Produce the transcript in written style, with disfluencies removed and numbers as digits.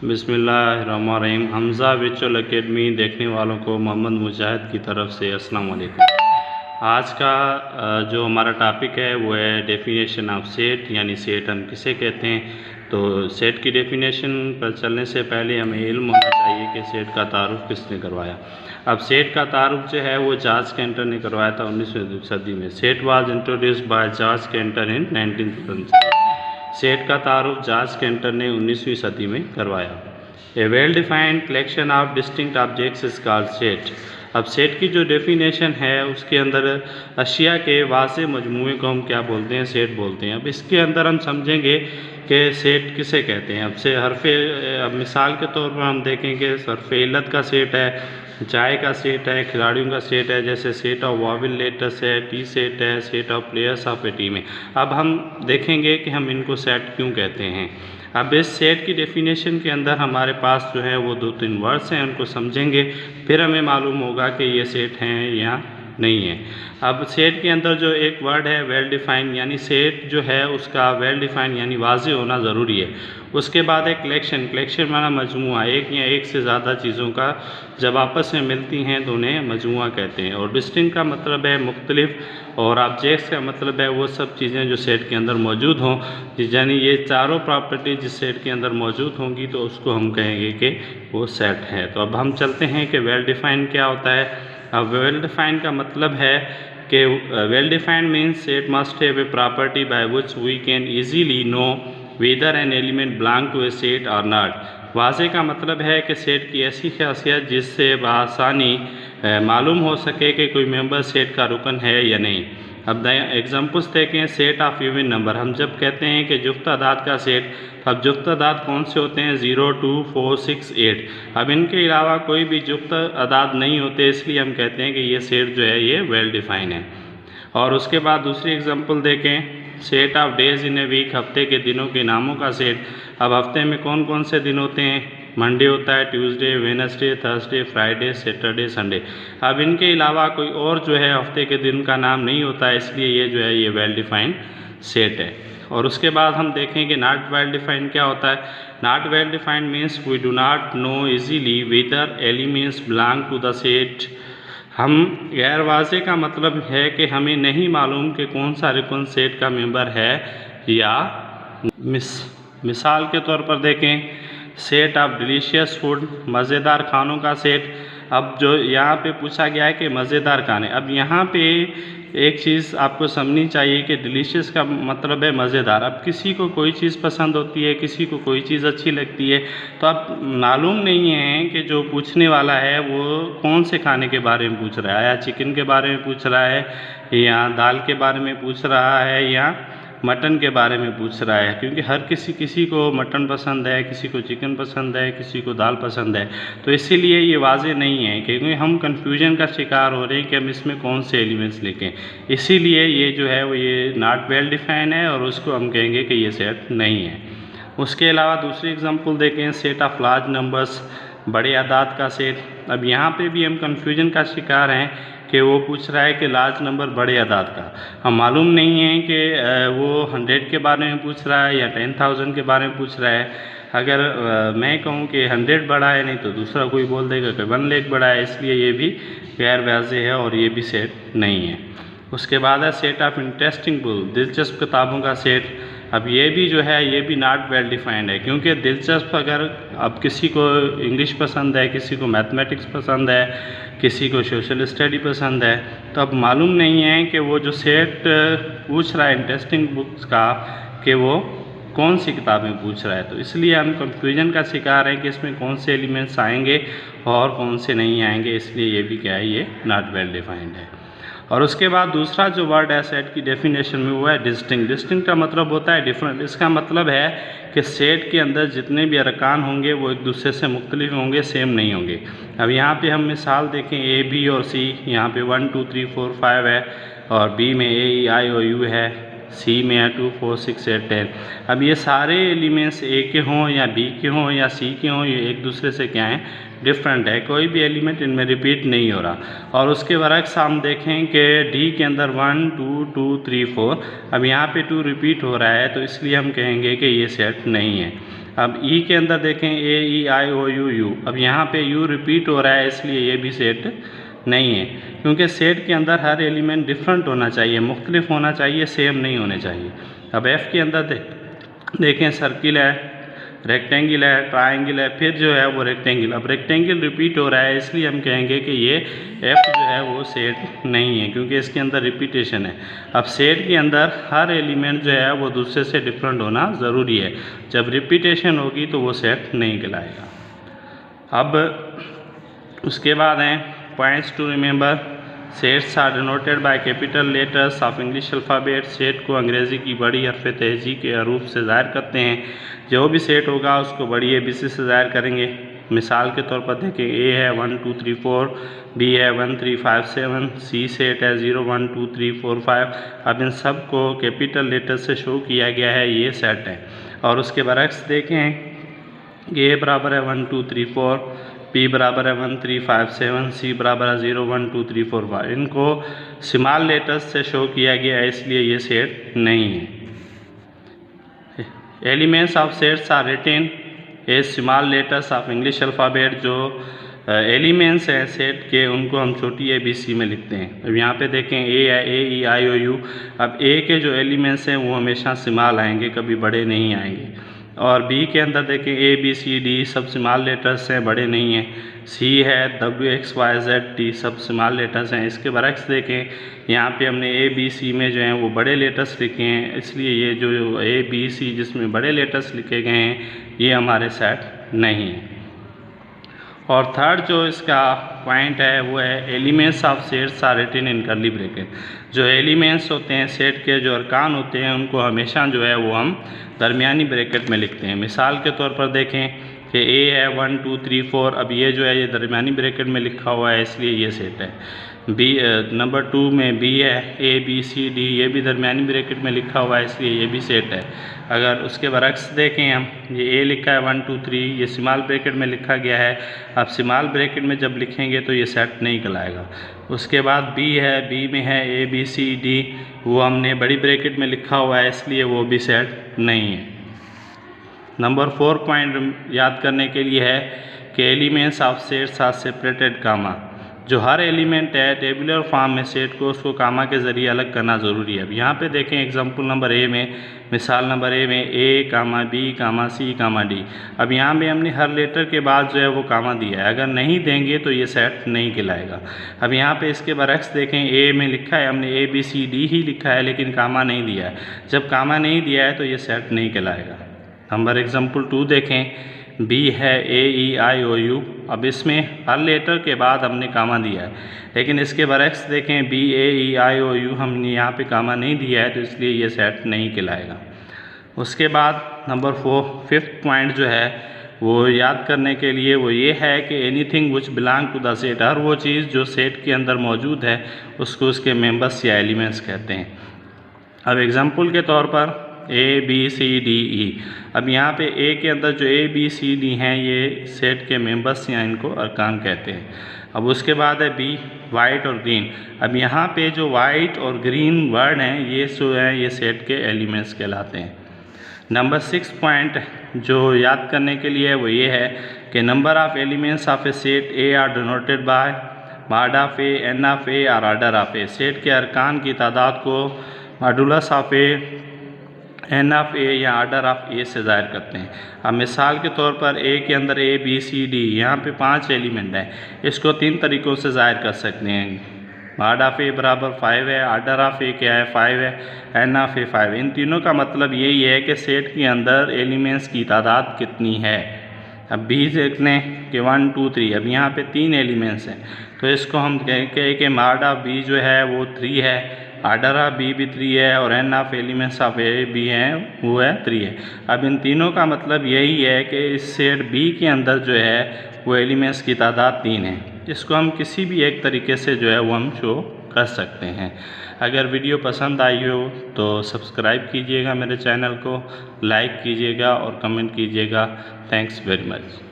बिस्मिल्लाहिर्रहमानिर्रहीम। Hamza virtual academy देखने वालों को मोहम्मद मुजाहिद की तरफ से अस्सलाम वालेकुम। आज का जो हमारा टॉपिक है वो है डेफिनेशन ऑफ सेट, यानी सेट हम किसे कहते हैं। तो सेट की डेफिनेशन पर चलने से पहले हमें इल्म होना चाहिए कि सेट का तारुफ किसने करवाया। अब सेट का तारुफ जो है वो जॉर्ज कैंटर ने करवाया था 19वीं सदी में। Set was introduced by George Cantor in 19th। Set का तारुफ जॉर्ज कैंटर ने 19वीं सदी में करवाया। A well defined collection of distinct objects is called set. अब सेट की जो डेफिनेशन है उसके अंदर अशिया के वाज़े मजमूए को हम क्या बोलते हैं, सेट बोलते हैं। अब इसके अंदर हम समझेंगे कि सेट किसे कहते हैं। अब मिसाल के तौर पर हम देखेंगे हर्फ़ इल्लत का सेट है, चाय का सेट है, खिलाड़ियों का सेट है, जैसे सेट ऑफ वॉवेल लेटर्स है, टी सेट है, set of players of A team है। अब हम देखेंगे कि हम इनको सेट क्यों कहते हैं। अब इस सेट की डेफिनेशन के अंदर हमारे पास जो है वो 2-3 वर्ड्स हैं, उनको समझेंगे, फिर हमें मालूम होगा कि ये सेट हैं या नहीं है। अब सेट के अंदर जो एक वर्ड है वेल डिफाइन, यानी सेट जो है उसका वेल डिफाइन यानी वाज़ेह होना ज़रूरी है। उसके बाद है कलेक्शन। कलेक्शन माना मजमुआ, एक या एक से ज़्यादा चीज़ों का जब आपस में मिलती हैं तो उन्हें मजमुआ कहते हैं। और डिस्टिंक्ट का मतलब है मुख्तलिफ, और ऑब्जेक्ट्स का मतलब है वो सब चीज़ें जो सेट के अंदर मौजूद हों, यानी ये चारों प्रॉपर्टी जिस सेट के अंदर मौजूद होंगी तो उसको हम कहेंगे कि वो सेट है। तो अब हम चलते हैं कि वेल डिफाइन क्या होता है। अब वेल डिफाइन का मतलब है कि well defined means set must have a property by which we can easily know whether an element belong to a set और नॉट। वाज़े का मतलब है कि सेट की ऐसी खासियत जिससे बआसानी मालूम हो सके कि कोई मेंबर सेट का रुकन है या नहीं। अब एग्जांपल्स देखें। सेट ऑफ इवन नंबर, हम जब कहते हैं कि जुफ्त अदाद का सेट, अब जुफ्त अदाद कौन से होते हैं, 0, 2, 4, 6, 8। अब इनके अलावा कोई भी जुफ्त अदाद नहीं होते, इसलिए हम कहते हैं कि ये सेट जो है ये वेल डिफाइन है। और उसके बाद दूसरी एग्जांपल देखें। Set of days in a week, हफ्ते के दिनों के नामों का सेट। अब हफ्ते में कौन कौन से दिन होते हैं, मंडे होता है, Tuesday, Wednesday, Thursday, Friday, Saturday, Sunday. अब इनके अलावा कोई और जो है हफ्ते के दिन का नाम नहीं होता है, इसलिए ये जो है ये वेल डिफाइंड सेट है। और उसके बाद हम देखें कि नॉट वेल डिफाइंड क्या होता है। Not well defined means we do not know easily whether elements belong to the set. हम गैर वाज़े का मतलब है कि हमें नहीं मालूम कि कौन सा रुकन सेट का मेंबर है या मिसाल के तौर पर देखें। सेट ऑफ डिलीशियस फूड, मज़ेदार खानों का सेट। अब जो यहाँ पे पूछा गया है कि मज़ेदार खाने, अब यहाँ पे एक चीज़ आपको समझनी चाहिए कि डिलीशियस का मतलब है मज़ेदार। अब किसी को कोई चीज़ पसंद होती है, किसी को कोई चीज़ अच्छी लगती है, तो अब मालूम नहीं है कि जो पूछने वाला है वो कौन से खाने के बारे में पूछ रहा है, या चिकन के बारे में पूछ रहा है, या दाल के बारे में पूछ रहा है, या मटन के बारे में पूछ रहा है। क्योंकि हर किसी को मटन पसंद है, किसी को चिकन पसंद है, किसी को दाल पसंद है, तो इसीलिए ये वाज़ेह नहीं है, क्योंकि हम कन्फ्यूजन का शिकार हो रहे हैं कि हम इसमें कौन से एलिमेंट्स लिखें। इसीलिए ये जो है वो ये नॉट वेल डिफाइन है और उसको हम कहेंगे कि ये सेट नहीं है। उसके अलावा दूसरी एग्जांपल देखें। सेट ऑफ लार्ज नंबर्स, बड़े आदाद का सेट। अब यहाँ पे भी हम कन्फ्यूजन का शिकार हैं कि वो पूछ रहा है कि लार्ज नंबर बड़े आदाद का, हम मालूम नहीं है कि वो 100 के बारे में पूछ रहा है या 10,000 के बारे में पूछ रहा है। अगर मैं कहूँ कि 100 बड़ा है, नहीं तो दूसरा कोई बोल देगा कि 1 लाख बड़ा है, इसलिए ये भी गैर वाज़ेह है और ये भी सेट नहीं है। उसके बाद है सेट ऑफ इंटरेस्टिंग बुक, दिलचस्प किताबों का सेट। अब ये भी जो है ये भी नॉट वेल डिफाइंड है, क्योंकि दिलचस्प अगर अब किसी को इंग्लिश पसंद है, किसी को मैथमेटिक्स पसंद है, किसी को सोशल स्टडी पसंद है, तो अब मालूम नहीं है कि वो जो सेट पूछ रहा है इंटरेस्टिंग बुक्स का, कि वो कौन सी किताबें पूछ रहा है। तो इसलिए हम कंफ्यूजन का शिकार हैं कि इसमें कौन से एलिमेंट्स आएंगे और कौन से नहीं आएंगे, इसलिए ये भी क्या है, ये नॉट वेल डिफाइंड है। और उसके बाद दूसरा जो वर्ड है सेट की डेफिनेशन में वो है डिस्टिंक्ट। डिस्टिंक्ट का मतलब होता है डिफरेंट। इसका मतलब है कि सेट के अंदर जितने भी अरकान होंगे वो एक दूसरे से मुख्तलिफ होंगे, सेम नहीं होंगे। अब यहाँ पे हम मिसाल देखें, ए, बी और सी। यहाँ पे 1, 2, 3, 4, 5 है, और बी में ए, ई, आई और यू है, सी में है 2 4 6 8 10। अब ये सारे एलिमेंट्स ए के हों या बी के हों या सी के हों, ये एक दूसरे से क्या है, डिफरेंट है, कोई भी एलिमेंट इनमें रिपीट नहीं हो रहा। और उसके बरक्स हम देखें कि डी के अंदर 1 2 2 3 4, अब यहाँ पे 2 रिपीट हो रहा है, तो इसलिए हम कहेंगे कि ये सेट नहीं है। अब ई के अंदर देखें ए ई आई ओ यू यू, अब यहाँ पे यू रिपीट हो रहा है, इसलिए ये भी सेट नहीं है, क्योंकि सेट के अंदर हर एलिमेंट डिफरेंट होना चाहिए, मुख्तलिफ होना चाहिए, सेम नहीं होने चाहिए। अब एफ़ के अंदर देखें सर्किल है, रेक्टेंगल है, ट्रायंगल है, फिर जो है वो रेक्टेंगल। अब रेक्टेंगल रिपीट हो रहा है, इसलिए हम कहेंगे कि ये एफ़ जो है वो सेट नहीं है, क्योंकि इसके अंदर रिपीटेशन है। अब सेट के अंदर हर एलिमेंट जो है वो दूसरे से डिफरेंट होना ज़रूरी है, जब रिपीटेशन होगी तो वो सेट नहीं कहलाएगा। अब उसके बाद हैं points to remember. Sets are denoted by capital letters of English alphabet. Set को अंग्रेज़ी की बड़ी हरफ तेजी के हरूफ से ज़ाहिर करते हैं। जो भी सेट होगा उसको बड़ी ABC से ज़ाहिर करेंगे। मिसाल के तौर पर देखें, ए है 1 2 3 4, बी है 1 3 5 7, सी सेट है 0 1 2 3 4 5। अब इन सब को कैपिटल लेटर से शो किया गया है, ये सेट है। और उसके बरक्स देखें, ए बराबर है 1 2 3 4, पी बराबर है 1 3 5 7, सी बराबर है 0 1 2 3 4 5। इनको स्मॉल लेटर्स से शो किया गया है, इसलिए ये सेट नहीं है। Elements of sets are written a small letters of English alphabet. जो एलिमेंट्स हैं सेट के, उनको हम छोटी ABC में लिखते हैं। अब यहाँ पे देखें, ए है ए ई आई ओ यू। अब ए के जो एलिमेंट्स हैं वो हमेशा स्मॉल आएंगे, कभी बड़े नहीं आएंगे। और बी के अंदर देखें, ABCD सब स्मॉल लेटर्स हैं, बड़े नहीं हैं। सी है WXYZT सब स्मॉल लेटर्स हैं। इसके बरक्स देखें, यहाँ पे हमने ABC में जो हैं वो बड़े लेटर्स लिखे हैं, इसलिए ये जो ABC जिसमें बड़े लेटर्स लिखे गए हैं, ये हमारे सेट नहीं है। और थर्ड जो इसका पॉइंट है वो है elements of sets are written in curly bracket. जो एलिमेंट्स होते हैं सेट के, जो अरकान होते हैं, उनको हमेशा जो है वो हम दरमियानी ब्रैकेट में लिखते हैं। मिसाल के तौर पर देखें कि ए है 1 2 3 4, अब ये जो है ये दरमियानी ब्रैकेट में लिखा हुआ है, इसलिए ये सेट है। बी नंबर 2 में बी है ABCD, ये भी दरमियानी ब्रैकेट में लिखा हुआ है, इसलिए ये भी सेट है। अगर उसके बरक्स देखें हम, ये ए लिखा है 1 2 3, ये स्मॉल ब्रैकेट में लिखा गया है। अब स्मॉल ब्रैकेट में जब लिखेंगे तो ये सेट नहीं कहलाएगा। उसके बाद बी है, बी में है ABCD, वो हमने बड़ी ब्रैकेट में लिखा हुआ है, इसलिए वो भी सेट नहीं है। नंबर 4 पॉइंट याद करने के लिए है कि elements of sets are separated comma. जो हर एलिमेंट है टेबुलर फॉर्म में सेट को, उसको कामा के ज़रिए अलग करना ज़रूरी है। अब यहाँ पे देखें एग्जांपल नंबर ए में, मिसाल नंबर ए में A, B, C, D। अब यहाँ पे हमने हर लेटर के बाद जो है वो कामा दिया है, अगर नहीं देंगे तो ये सेट नहीं कहलाएगा। अब यहाँ पे इसके बरक्स देखें, ए में लिखा है हमने ABCD ही लिखा है, लेकिन कामा नहीं दिया है। जब कामा नहीं दिया है तो ये सेट नहीं कहलाएगा। नंबर एग्जाम्पल 2 देखें, बी है AEIOU। अब इसमें हर लेटर के बाद हमने कामा दिया है, लेकिन इसके बरक्स देखें BAEIOU हमने यहाँ पे कामा नहीं दिया है, तो इसलिए ये सेट नहीं कहलाएगा। उसके बाद नंबर 5th पॉइंट जो है वो याद करने के लिए वो ये है कि anything which belong to the set. हर वो चीज़ जो सेट के अंदर मौजूद है उसको उसके मेंबर्स या एलिमेंट्स कहते हैं। अब एग्जाम्पल के तौर पर ABCDE। अब यहाँ पे ए के अंदर जो ABCD हैं ये सेट के मेंबर्स या इनको अरकान कहते हैं। अब उसके बाद है बी, वाइट और ग्रीन। अब यहाँ पे जो वाइट और ग्रीन वर्ड हैं ये जो है ये सेट के एलिमेंट्स कहलाते हैं। नंबर 6 पॉइंट जो याद करने के लिए वो ये है कि number of elements of a set A are denoted by mod of A, n of A और आर्डर ऑफ ए। सेट के अरकान की तादाद को modulus of A, n of A या आर्डर ऑफ ए से ज़ाहिर करते हैं। अब मिसाल के तौर पर ए के अंदर ABCD, यहाँ पे 5 एलिमेंट हैं, इसको 3 तरीक़ों से ज़ाहिर कर सकते हैं। मॉड ऑफ ए बराबर 5 है, आर्डर ऑफ ए क्या है 5 है, एन ऑफ ए 5। इन तीनों का मतलब यही है कि सेट के अंदर एलिमेंट्स की तादाद कितनी है। अब बी देख लें कि 1 2 3। अब यहाँ पे 3 एलिमेंट्स हैं, तो इसको हम कहें कि मॉड ऑफ बी जो है वो 3 है, आर्डर ऑफ बी भी 3 है और एन ऑफ एलिमेंट्स ऑफ ए भी हैं वो है 3 है। अब इन तीनों का मतलब यही है कि इस सेट बी के अंदर जो है वो एलिमेंट्स की तादाद 3 है। इसको हम किसी भी एक तरीके से जो है वो हम शो कर सकते हैं। अगर वीडियो पसंद आई हो तो सब्सक्राइब कीजिएगा मेरे चैनल को, लाइक कीजिएगा और कमेंट कीजिएगा। Thanks very much.